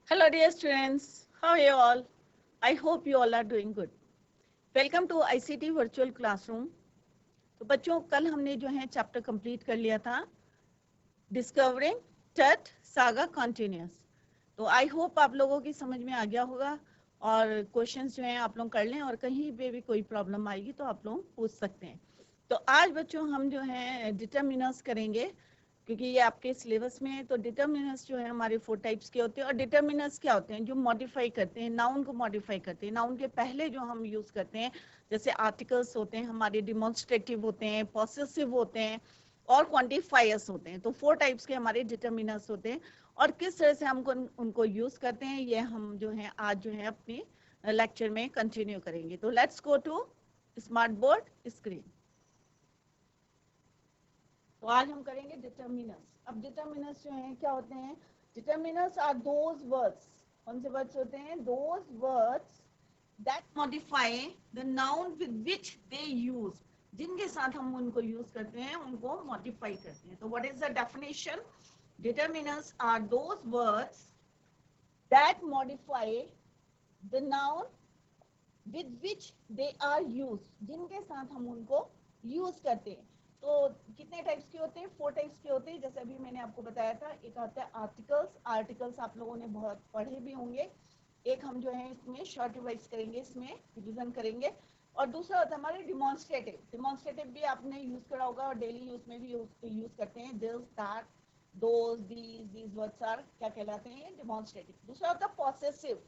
Hello dear students, how are you all? I hope you all are doing good. Welcome to ICT virtual classroom. तो बच्चों कल हमने जो है chapter complete कर लिया था डिस्कवरिंग टट सागा कॉन्टिन्यूस। तो आई होप आप लोगों की समझ में आ गया होगा और क्वेश्चंस जो हैं आप लोग कर लें और कहीं पे भी कोई प्रॉब्लम आएगी तो आप लोग पूछ सकते हैं। तो आज बच्चों हम जो है डिटर्मिनर्स करेंगे क्योंकि ये आपके सिलेबस में है। तो डिटर्मिनर्स जो है हमारे 4 टाइप्स के होते हैं और डिटर्मिनर्स क्या होते हैं जो मॉडिफाई करते हैं, नाउन को मॉडिफाई करते हैं। नाउन के पहले जो हम यूज करते हैं जैसे आर्टिकल्स होते हैं हमारे, डिमॉन्स्ट्रेटिव होते हैं, पॉसेसिव होते हैं और क्वांटिफायर्स होते हैं। तो 4 टाइप्स के हमारे डिटर्मिनर्स होते हैं और किस तरह से हमको उनको यूज करते हैं ये हम जो है आज जो है अपने लेक्चर में कंटिन्यू करेंगे। तो let's go to smart board screen. तो आज हम करेंगे डिटर्मिनर्स। अब डिटर्मिनर्स जो हैं क्या होते हैं? डिटर्मिनर्स आर दोज वर्ड्स, कौन से वर्ड्स होते हैं? Those words that modify the noun with which they use, जिनके साथ हम उनको यूज करते हैं उनको मॉडिफाई करते हैं। तो what is the definition? Determiners are those words that modify the noun with which they are use, जिनके साथ हम उनको यूज करते हैं। तो कितने टाइप्स के होते हैं? 4 टाइप्स के होते हैं। जैसे अभी मैंने आपको बताया था, एक आता है आर्टिकल्स। आर्टिकल्स आप लोगों ने बहुत पढ़े भी होंगे। एक हम जो है इसमें शॉर्ट रिवाइज करेंगे, इसमें रिवीजन करेंगे। और दूसरा होता है हमारे डिमॉन्स्ट्रेटिव। डिमॉन्स्ट्रेटिव भी आपने यूज करा होगा और डेली यूज में भी यूज करते हैं। This, that, those, these words are क्या कहलाते हैं? डिमॉन्स्ट्रेटिव। दूसरा होता है possessive,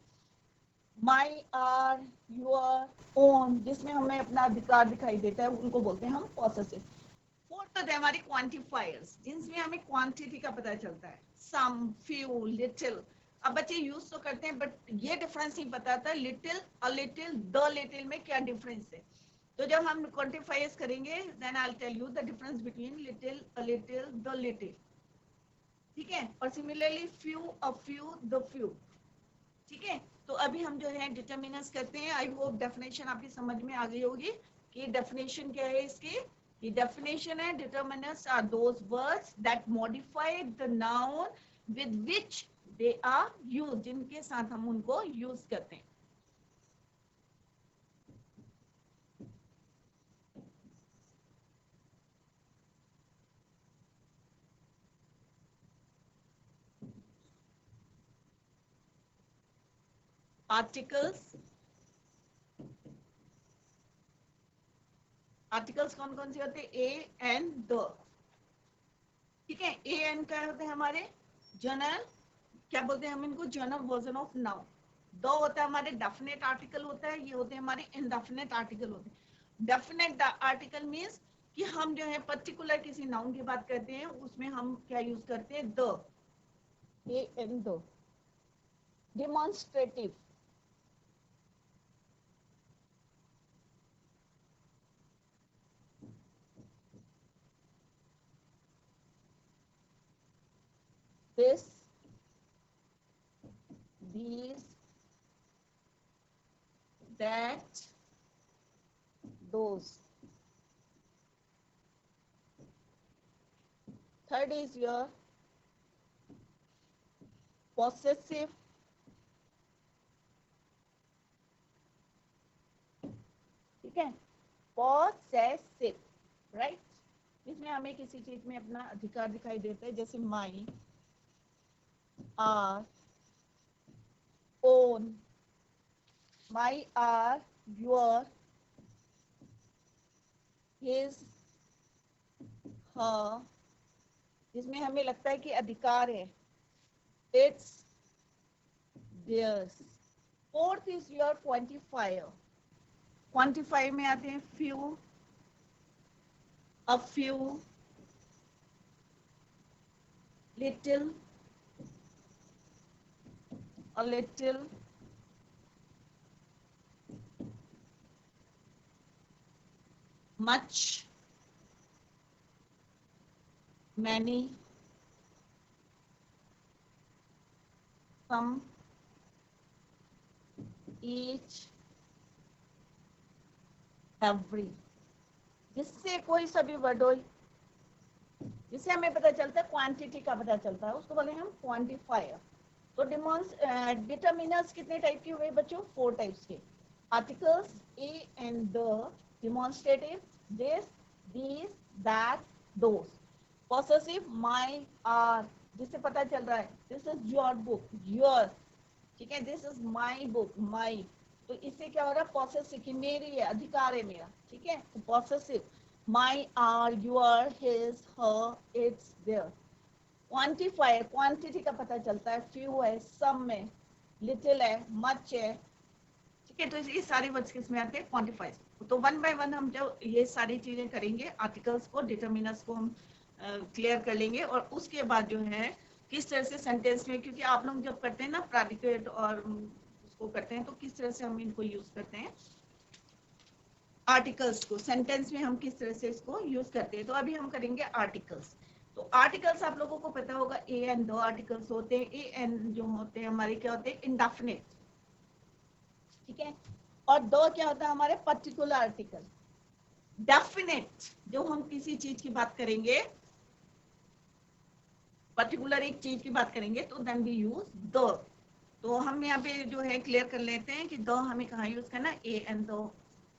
my, our, your, own, जिसमें हमें अपना अधिकार दिखाई देता है उनको बोलते हैं हम पॉसेसिव। फोर्थ होते हैं हमारे क्वांटिफायर्स, जिनमें हमें क्वांटिटी का पता चलता है, सम, फ्यू, लिटिल। अब बच्चे यूज तो करते हैं बट ये डिफरेंस नहीं पता था, little, a little, the little में क्या डिफरेंस है। तो जब हम क्वांटिफायर्स करेंगे then I will tell you the difference between little, a little, the little. ठीक है। और similarly few, a few, the few. ठीक है। तो अभी हम जो है डिटर्मिनर्स करते हैं। आई होप डेफिनेशन आपकी समझ में आ गई होगी कि डेफिनेशन क्या है इसकी। ये डेफिनेशन है, determiners are those words that modify the noun with which they are used, जिनके साथ हम उनको यूज करते हैं। आर्टिकल्स, आर्टिकल्स कौन कौन से होते हैं? ए एंड द। ठीक है। ए एंड क्या होते हैं हमारे? जनरल, क्या बोलते हैं हम इनको? General version of noun. दो होता है हमारे डेफिनेट आर्टिकल होता है, ये होते हैं हमारे इनडेफिनेट आर्टिकल होते हैं। डेफिनेट आर्टिकल मींस कि हम जो है पर्टिकुलर किसी नाउन की बात करते हैं उसमें हम क्या यूज करते हैं? The, A and the. Demonstrative, this, these, that, those. Third is your possessive, ठीक है, possessive, राइट। इसमें हमें किसी चीज में अपना अधिकार दिखाई देता है, जैसे my, our, own, my, our, your, his, her, जिसमें हमें लगता है कि अधिकार है, its, theirs. Fourth is your quantifier. Quantifier में आते हैं few, a few, little, a little, much, many, some, each, every। जिससे कोई सा भी वर्ड हो जिससे हमें पता चलता है, क्वांटिटी का पता चलता है, उसको बोले हम क्वांटिफायर। तो डिटर्मिनर्स कितने टाइप के हुए बच्चों? 4 टाइप्स के। Articles a and the, demonstrative this, these, that, those. Possessive my, our, जिससे पता चल रहा है this is your book, your, ठीक है, this is my book, my, तो इससे क्या हो रहा है? पॉसेसिव की मेरी है, अधिकार है मेरा, ठीक है, तो possessive my, our, your, his, her, its, their. Quantifier, quantity का पता चलता है, फ्यू है, सम है, लिटिल है, मच है, ठीक है, तो ये सारे वर्ड्स किसमें आते हैं? क्वांटिफाइज। तो वन बाय वन हम जब ये सारी चीजें करेंगे, आर्टिकल्स को, डिटर्मिनर्स को हम क्लियर कर लेंगे, और उसके बाद जो है किस तरह से सेंटेंस में, क्योंकि आप लोग जब करते हैं ना प्रेडिकेट और उसको करते हैं, तो किस तरह से हम इनको यूज करते हैं, आर्टिकल्स को सेंटेंस में हम किस तरह से इसको यूज करते हैं। तो अभी हम करेंगे आर्टिकल्स। तो आर्टिकल्स आप लोगों को पता होगा ए एंड दो आर्टिकल्स होते हैं। ए एंड जो होते हैं हमारे क्या होते हैं? इंडेफिनिट, ठीक है, और दो क्या होता है हमारे? Particular article. डेफिनेट, जो हम किसी चीज की बात करेंगे, पर्टिकुलर एक चीज की बात करेंगे, तो देन वी यूज द। तो हम यहाँ पे जो है क्लियर कर लेते हैं कि द हमें कहाँ यूज करना, ए एंड दो,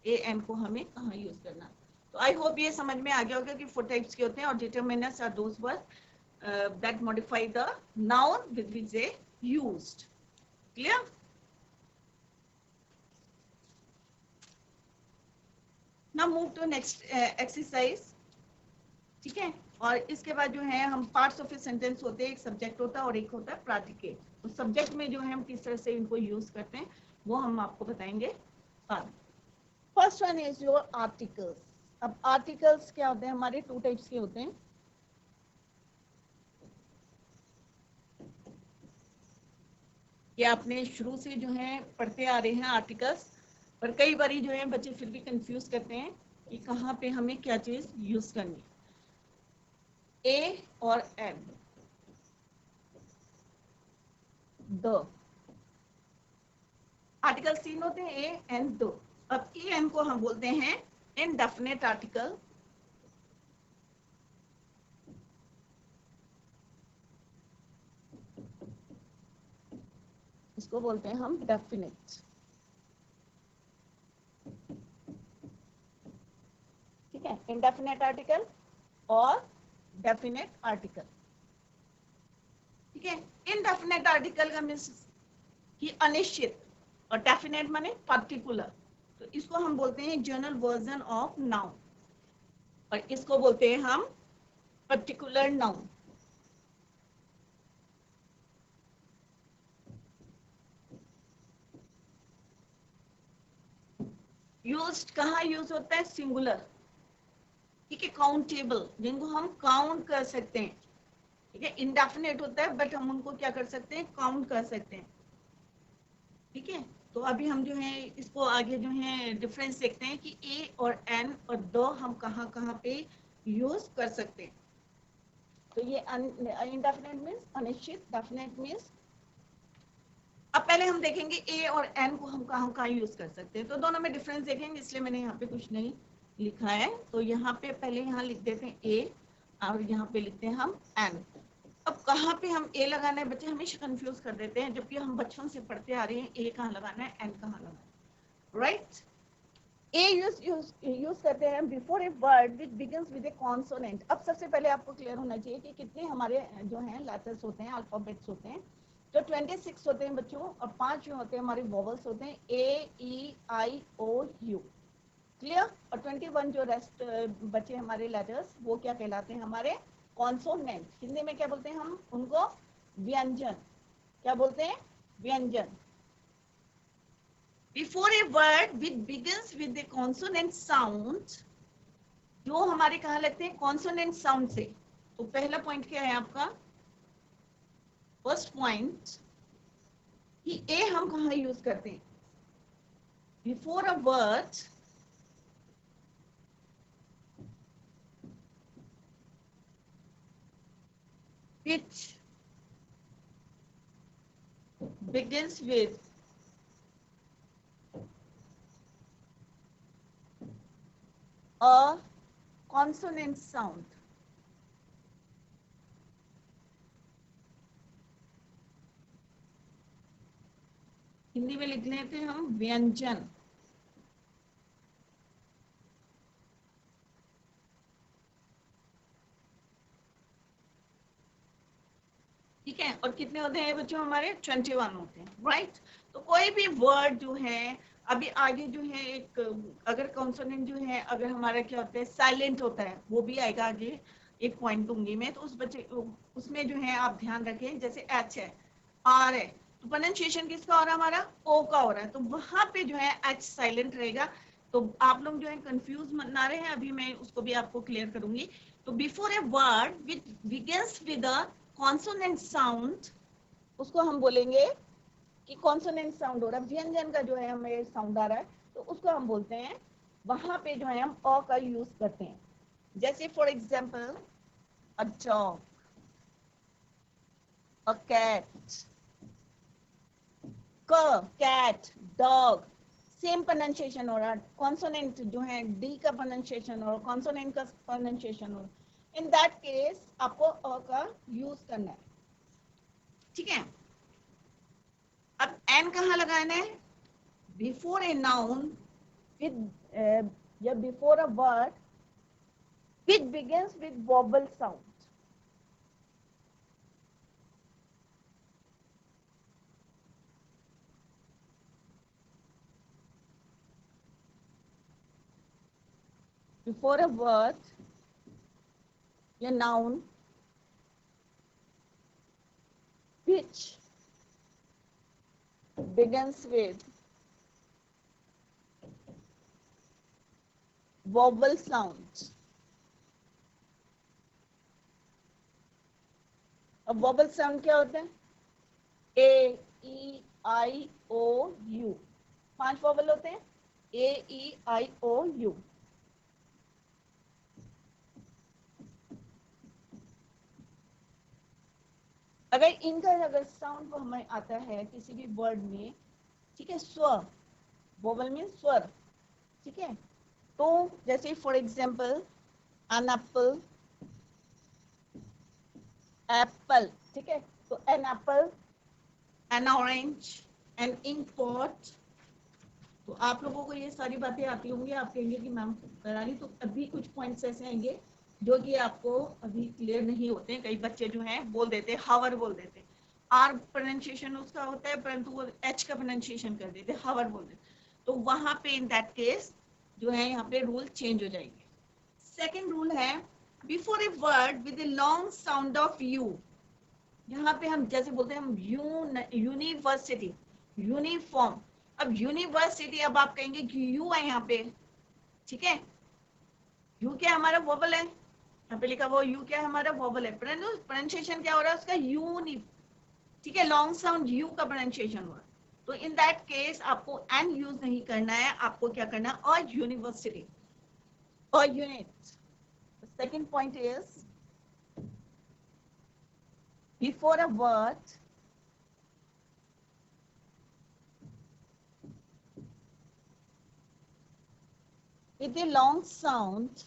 ए एंड को हमें कहाँ यूज करना। तो आई होप ये समझ में आ गया होगा कि 4 टाइप्स के होते हैं, और determiners are those words that modify the noun with which they used. Clear? Now move to next exercise, ठीक है। और इसके बाद जो है हम पार्ट्स ऑफ ए सेंटेंस होते हैं, एक सब्जेक्ट होता है और एक होता है प्रेडिकेट। तो सब्जेक्ट में जो है हम किस तरह से इनको यूज करते हैं वो हम आपको बताएंगे बाद में। First one is your articles. अब आर्टिकल्स क्या होते हैं हमारे? 2 टाइप्स के होते हैं। ये आपने शुरू से जो है पढ़ते आ रहे हैं आर्टिकल्स, पर कई बारी जो है बच्चे फिर भी कंफ्यूज करते हैं कि कहाँ पे हमें क्या चीज यूज करनी। ए और एन, द, आर्टिकल्स 3 होते हैं, ए एंड द। अब ए एन को हम बोलते हैं इनडेफिनेट आर्टिकल, इसको बोलते हैं हम डेफिनेट, ठीक है, इनडेफिनेट आर्टिकल और डेफिनेट आर्टिकल, ठीक है। इनडेफिनेट आर्टिकल का मीन्स कि अनिश्चित, और डेफिनेट माने पर्टिकुलर, तो इसको हम बोलते हैं जनरल वर्जन ऑफ नाउन, और इसको बोलते हैं हम पर्टिकुलर नाउन। यूज्ड कहाँ यूज होता है? सिंगुलर, ठीक है, काउंटेबल, जिनको हम काउंट कर सकते हैं, ठीक है। इंडेफिनेट होता है बट हम उनको क्या कर सकते हैं? काउंट कर सकते हैं, ठीक है। तो अभी हम जो है इसको आगे जो है डिफरेंस देखते हैं कि ए और एन और द हम कहाँ कहाँ पे यूज कर सकते हैं। तो ये इंडेफिनेट मीन्स अनिश्चित, डेफिनेट मीन्स। अब पहले हम देखेंगे ए और एन को हम कहाँ कहाँ यूज कर सकते हैं। तो दोनों में डिफरेंस देखेंगे, इसलिए मैंने यहाँ पे कुछ नहीं लिखा है। तो यहाँ पे पहले यहाँ लिख देते हैं ए, और यहाँ पे लिखते हैं हम एन। अब कहाँ पे हम ए लगाना है? बच्चे हमेशा कंफ्यूज कर देते हैं, जबकि हम बचपन से पढ़ते आ रहे हैं ए कहाँ लगाना है, एन कहाँ लगाना है, राइट। ए यूज करते हैं before a word which begins with A consonant. अब सबसे पहले आपको क्लियर होना चाहिए कि कितने हमारे जो हैं लेटर्स होते हैं, अल्फाबेट्स होते हैं। तो 26 होते हैं बच्चों, और 5 जो होते हैं हमारे वोवल्स होते हैं, ए ई आई ओ यू, क्लियर। और 21 जो रेस्ट बचे हमारे लेटर्स, वो क्या कहलाते हैं? हमारे कॉन्सोनेंट। हिंदी में क्या बोलते हैं हम उनको? व्यंजन। क्या बोलते हैं? व्यंजन। Before a word which begins with a consonant sound, जो हमारे कहाँ लगते हैं? कॉन्सोनेंट साउंड से। तो पहला पॉइंट क्या है आपका? फर्स्ट पॉइंट कि ए हम कहाँ यूज करते हैं? Before a word which begins with a consonant sound, Hindi में लिख लेते हैं हम व्यंजन। ठीक है, और कितने होते हैं बच्चों हमारे 21 होते हैं, राइट। तो कोई भी वर्ड जो है, अभी आगे जो है एक, अगर कॉन्सोनेंट जो है अगर हमारा क्या होता है साइलेंट होता है, वो भी आएगा आगे, एक पॉइंट दूंगी मैं, तो उस बच्चे उसमें जो है आप ध्यान रखें, जैसे एच है, आर है, तो प्रोनाउंसिएशन किसका हो रहा है हमारा, ओ का हो रहा है, तो वहां पे जो है एच साइलेंट रहेगा। तो आप लोग जो है कंफ्यूज मत ना रहे हैं, अभी मैं उसको भी आपको क्लियर करूंगी। तो before a word which begins with a consonant sound, उसको हम बोलेंगे कि कॉन्सोनेंट साउंड हो रहा है, व्यंजन का जो है हमें साउंड आ रहा है, तो उसको हम बोलते हैं, वहां पे जो है हम अ का यूज करते हैं। जैसे for example a dog, a cat, क कैट, डॉग, सेम प्रोनाउंसिएशन हो रहा है, कॉन्सोनेंट जो है डी का प्रोनाउंसिएशन हो रहा है, कॉन्सोनेंट का प्रोनाउंसिएशन हो रहा है। इन दैट केस आपको अ का यूज करना है, ठीक है। अब एन कहाँ लगाना है, बिफोर ए नाउन with या before a word which begins with vowel sound. Before a word या noun which begins with vowel sound. अब vowel sound क्या होता है, ए ई आई ओ यू, 5 vowel होते हैं, ए ई आई ओ यू। अगर इनका अगर साउंड को हमें आता है किसी भी वर्ड में, ठीक है, स्वर, वोवल में स्वर, ठीक है, तो जैसे for example an apple, apple, ठीक है, तो an apple, an orange, an ink pot. तो आप लोगों को ये सारी बातें आती होंगी, आप कहेंगे कि मैम करा रही, तो अभी कुछ पॉइंट्स ऐसे आएंगे जो कि आपको अभी क्लियर नहीं होते हैं। कई बच्चे जो हैं बोल देते हैं, हावर बोल देते हैं, आर प्रोनाउंसिएशन उसका होता है, परंतु वो एच का प्रोनाउंसिएशन कर देते, हावर बोल देते। तो वहां पे इन दैट केस जो है यहाँ पे रूल चेंज हो जाएंगे। सेकेंड रूल है, before a word with a long sound of you, यहाँ पे हम जैसे बोलते हैं हम यूनिवर्सिटी, यूनिफॉर्म। अब यूनिवर्सिटी, अब आप कहेंगे कि यू है यहाँ पे, ठीक है, यू क्या हमारा वोबल है, यहाँ पे लिखा वो यू क्या हमारा वोबल है, प्रोनाउंसिएशन क्या हो रहा है उसका, यूनि, ठीक है, लॉन्ग साउंड यू का प्रोनाउंसिएशन हो रहा है। तो इन दैट केस आपको एन यूज नहीं करना है, आपको क्या करना है, और यूनिवर्सिटी और unit. Second point is, before a word with a long sound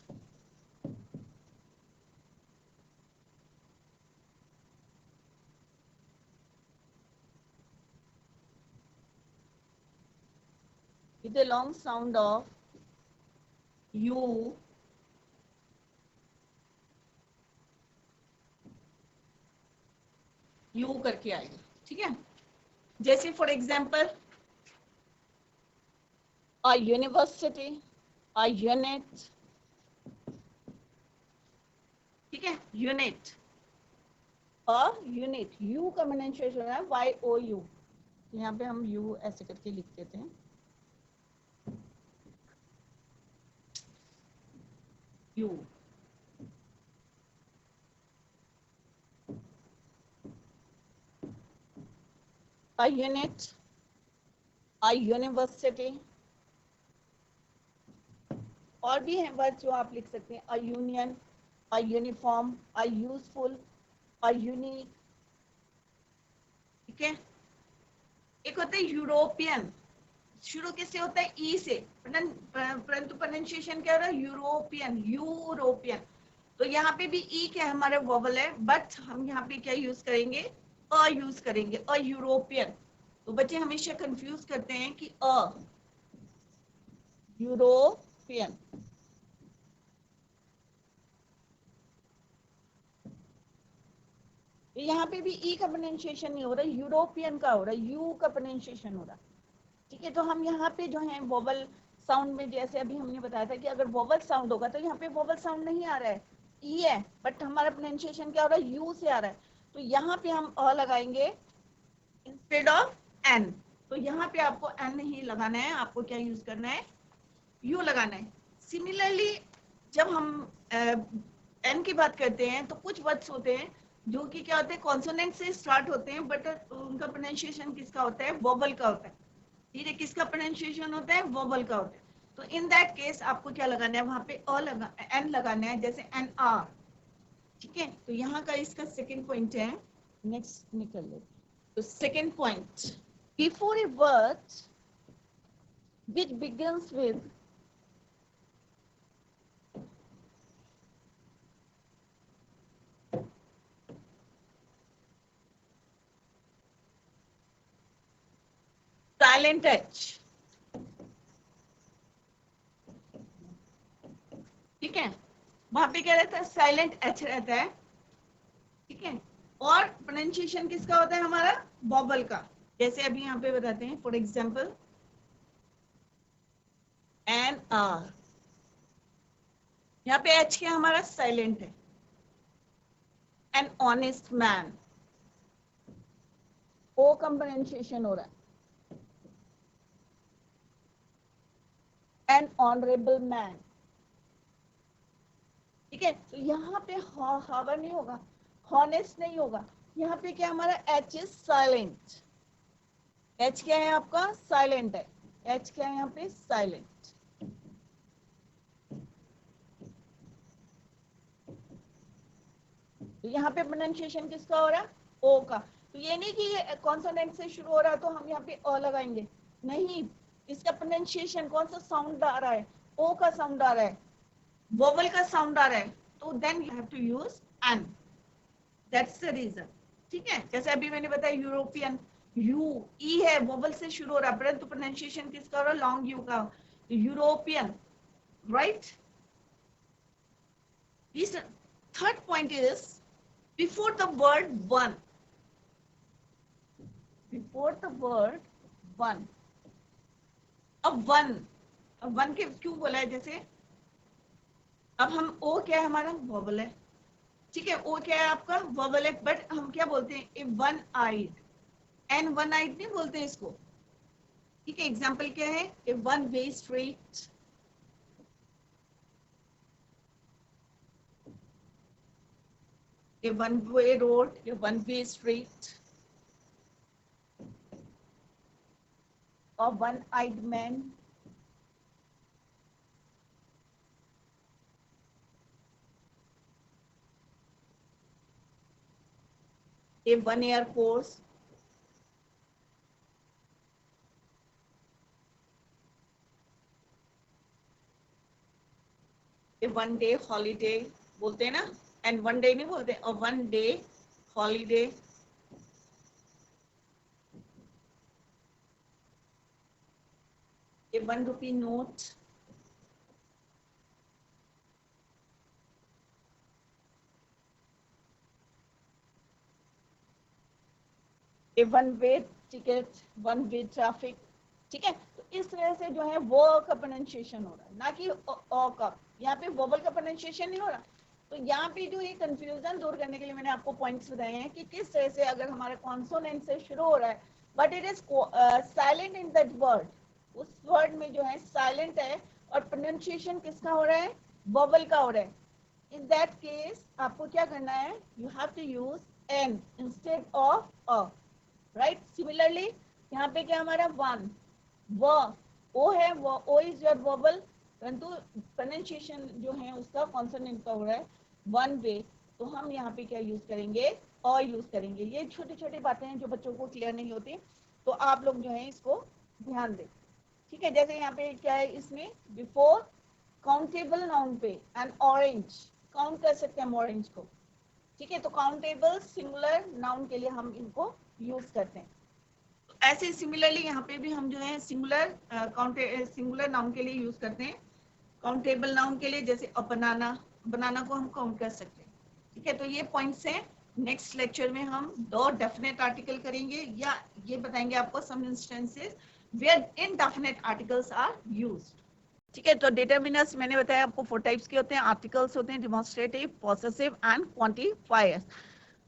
with a long sound of you, you करके आएगा, ठीक है। जैसे for example a university, a unit, ठीक है, यूनिट, अ यूनिट, यू का प्रोनाउंसिएशन है वाई ओ यू, यहाँ पे हम यू ऐसे करके लिख देते हैं, you. A unit, a university, और भी हैं वर्ड जो आप लिख सकते हैं, a union, a uniform, a useful, a unique, ठीक है। एक होता है यूरोपियन, शुरू किससे होता है, ई से, परंतु प्रोनाउंसिएशन क्या हो रहा है, यूरोपियन, यूरोपियन। तो यहाँ पे भी ई क्या है हमारा वोवल है, बट हम यहाँ पे क्या यूज करेंगे, अ यूज करेंगे, अ यूरोपियन, तो बच्चे हमेशा कंफ्यूज करते हैं कि अ यूरोपियन, यहाँ पे भी ई का प्रोनाउंसिएशन नहीं हो रहा, यूरोपियन का हो रहा है, यू का प्रोनाउंसिएशन हो रहा है। ठीक है, तो हम यहाँ पे जो है वोवल साउंड में, जैसे अभी हमने बताया था कि अगर वोवल साउंड होगा तो यहाँ पे वोवल साउंड नहीं आ रहा है, ई है, बट हमारा प्रोनाउंसिएशन क्या हो रहा है, यू से आ रहा है। तो यहाँ पे हम अ लगाएंगे इंस्टेड ऑफ एन। तो यहाँ पे आपको एन नहीं लगाना है, आपको क्या यूज करना है, यू लगाना है। सिमिलरली जब हम एन की बात करते हैं तो कुछ वर्ड्स होते हैं जो कि क्या होते हैं, कॉन्सोनेंट से स्टार्ट होते हैं, बट उनका प्रोनाउंसिएशन किसका होता है, वोवल का होता है। ठीक है, किसका प्रोनाउंसिएशन होता है, वोवल का होता है। तो इन दैट केस आपको क्या लगाना है, वहां पे अ लगा, एन लगाना है, जैसे एन आर। ठीक है, तो यहाँ का इसका सेकेंड पॉइंट है। नेक्स्ट निकल लेते, तो second point, before a word which begins with silent H, ठीक है, वहां पे क्या रहता है, साइलेंट एच रहता है। ठीक है, और प्रोनाउंसिएशन किसका होता है, हमारा वोवल का। जैसे अभी यहाँ पे बताते हैं, फॉर एग्जाम्पल एन आर, यहाँ पे एच क्या हमारा साइलेंट है। एन ऑनेस्ट मैन, ओ का प्रोनाउंसिएशन हो रहा है। N honourable man. ठीक है, तो यहाँ पे हावर नहीं होगा, हॉनेस्ट नहीं होगा, यहाँ पे क्या हमारा एच इज साइलेंट। एच क्या है आपका, साइलेंट है। एच क्या है यहाँ पे, साइलेंट। तो यहाँ पे प्रोनाउंसिएशन किसका हो रहा है, ओ का। तो ये नहीं कि ये कॉन्सोनेंट से शुरू हो रहा है तो हम यहाँ पे अ लगाएंगे, नहीं, इसका प्रोनाउंसिएशन कौन सा साउंड आ रहा है, ओ का साउंड आ रहा है, वोवल का साउंड आ रहा है, तो then you have to use an, that's the reason. ठीक है, जैसे अभी मैंने बताया यूरोपियन, यू ई है, वोवल से शुरू हो रहा है, परंतु प्रोनाउंसिएशन किसका हो रहा है, लॉन्ग यू का, European, right. Third point is before the word one, before the word one, अब वन, अब वन के क्यों बोला है, जैसे अब हम ओ क्या है हमारा, वोवल है। ठीक है, ओ क्या है आपका, वोवल है, बट हम क्या बोलते हैं, a one eyed, an one eyed नहीं बोलते हैं इसको। ठीक है, एग्जाम्पल क्या है, a one way street, a one way road, a one way street, और one eyed man. A one year course, a one day holiday बोलते हैं ना, एंड वन डे नहीं बोलते, और one day holiday, a one rupee note, a one way ticket, one way traffic. ठीक है, तो इस तरह से जो है वो का प्रोनाउंसिएशन हो रहा है, ना कि ओ का। यहाँ पे वोवल का प्रोनाउंसिएशन नहीं हो रहा। तो यहाँ पे जो ये कंफ्यूजन दूर करने के लिए मैंने आपको पॉइंट्स बताए हैं कि किस तरह से अगर हमारा कॉन्सोनेंट से शुरू हो रहा है but it is silent in that word, उस वर्ड में जो है साइलेंट है और प्रोनाउंसिएशन किसका हो रहा है, वोवल का हो रहा है। इन दैट केस आपको क्या करना है, you have to use an instead of a, right. Similarly यहाँ पे क्या हमारा वन, व ओ है, वो ओ इज योर वोबल, परंतु प्रोनाउंसिएशन जो है उसका कॉन्सोनेंट का हो रहा है वन वे, तो हम यहाँ पे क्या यूज करेंगे, अ यूज करेंगे। ये छोटी छोटी बातें हैं जो बच्चों को क्लियर नहीं होती, तो आप लोग जो है इसको ध्यान दें। ठीक है, जैसे यहाँ पे क्या है, इसमें बिफोर काउंटेबल नाउन पे एंड ऑरेंज, काउंट कर सकते हैं हम ऑरेंज को। ठीक है, तो काउंटेबल सिंगुलर नाउन के लिए हम इनको यूज करते हैं। ऐसे सिमिलरली यहाँ पे भी हम जो है सिंगुलर नाउन के लिए यूज करते हैं, काउंटेबल नाउन के लिए, जैसे अ बनाना, बनाना को हम काउंट कर सकते हैं। ठीक है, तो ये पॉइंट्स हैं। नेक्स्ट लेक्चर में हम 2 डेफिनेट आर्टिकल करेंगे, या ये बताएंगे आपको some instances where indefinite articles are used. ठीक है, तो डिटरमिनर्स मैंने बताया आपको 4 टाइप्स के होते हैं। आर्टिकल्स होते हैं डिमॉन्स्ट्रेटिव, पॉसेसिव एंड क्वांटिफायर्स।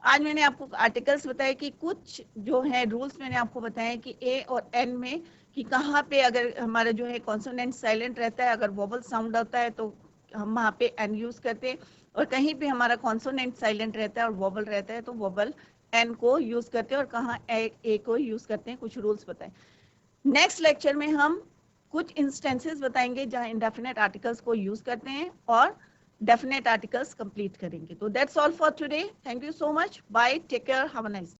आज मैंने आपको आर्टिकल्स बताया कि कुछ जो है रूल्स मैंने आपको बताया कि ए और एन में कि कहाँ पे अगर हमारा जो है कॉन्सोनेंट साइलेंट रहता है, अगर वोवल साउंड आता है तो हम वहाँ पे एन यूज करते हैं, और कहीं पे हमारा कॉन्सोनेंट साइलेंट रहता है और वोवल रहता है तो वोवल एन को यूज करते हैं, और कहाँ ए को यूज करते हैं, कुछ रूल्स बताए। नेक्स्ट लेक्चर में हम कुछ इंस्टेंसेस बताएंगे जहां इंडेफिनेट आर्टिकल्स को यूज करते हैं और डेफिनेट आर्टिकल्स कंप्लीट करेंगे। तो that's all for today. Thank you so much, bye, take care, have a nice day.